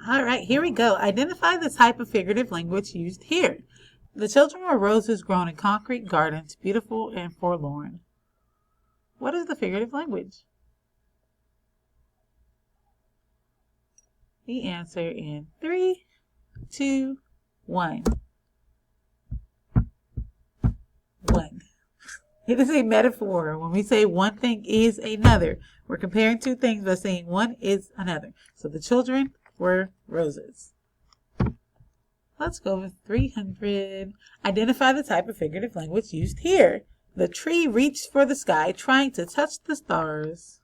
All right, here we go. Identify the type of figurative language used here. The children were roses grown in concrete gardens, beautiful and forlorn. What is the figurative language? The answer in 3, 2, 1. 1. It is a metaphor. When we say one thing is another, we're comparing two things by saying one is another. So the children were roses. Let's go with 300. Identify the type of figurative language used here. The tree reached for the sky, trying to touch the stars.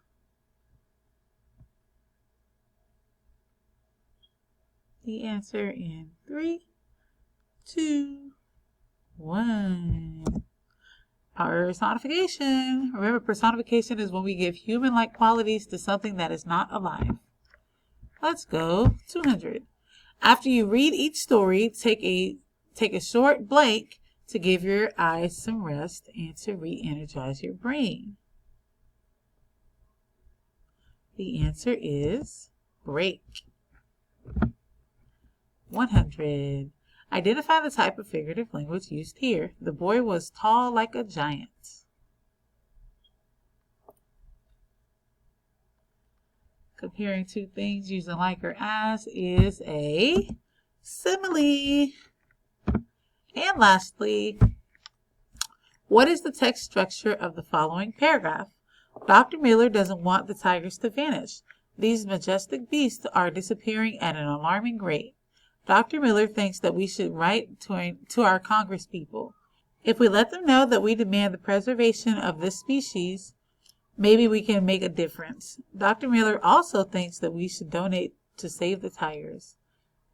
The answer in 3, 2, 1. Personification. Remember, personification is when we give human-like qualities to something that is not alive. Let's go 200. After you read each story, take a short blank to give your eyes some rest and to re-energize your brain. The answer is break. 100. Identify the type of figurative language used here. The boy was tall like a giant. Comparing two things using like or as is a simile. And lastly, what is the text structure of the following paragraph? Dr. Miller doesn't want the tigers to vanish. These majestic beasts are disappearing at an alarming rate. Dr. Miller thinks that we should write to our congresspeople. If we let them know that we demand the preservation of this species, maybe we can make a difference. Dr. Miller also thinks that we should donate to save the tigers.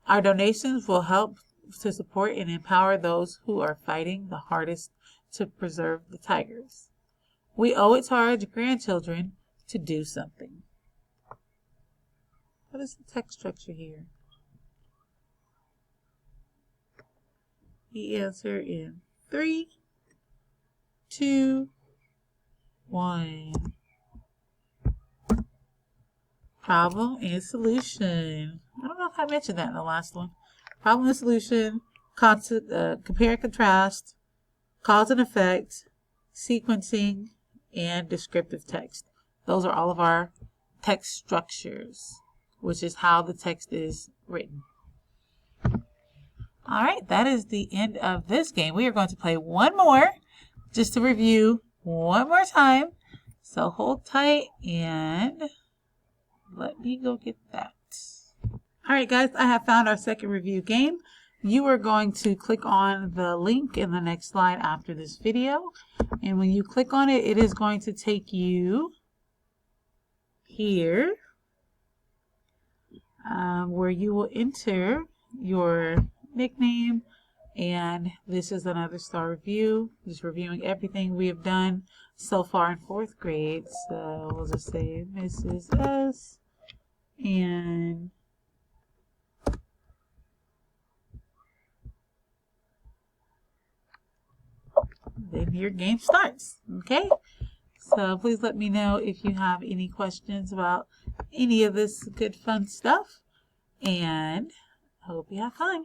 Our donations will help to support and empower those who are fighting the hardest to preserve the tigers. We owe it to our grandchildren to do something. What is the text structure here? The answer in 3, 2, 1. Problem and solution. I don't know if I mentioned that in the last one. Problem and solution, compare and contrast, cause and effect, sequencing, and descriptive text. Those are all of our text structures, which is how the text is written. All right, that is the end of this game. We are going to play one more just to review one more time. So hold tight and let me go get that. All right, guys, I have found our second review game. You are going to click on the link in the next slide after this video. And when you click on it, it is going to take you here where you will enter your nickname, and this is another star review, just reviewing everything we have done so far in 4th grade. So we'll just say Mrs. S, and then your game starts. Okay, so please let me know if you have any questions about any of this good fun stuff, and I hope you have fun.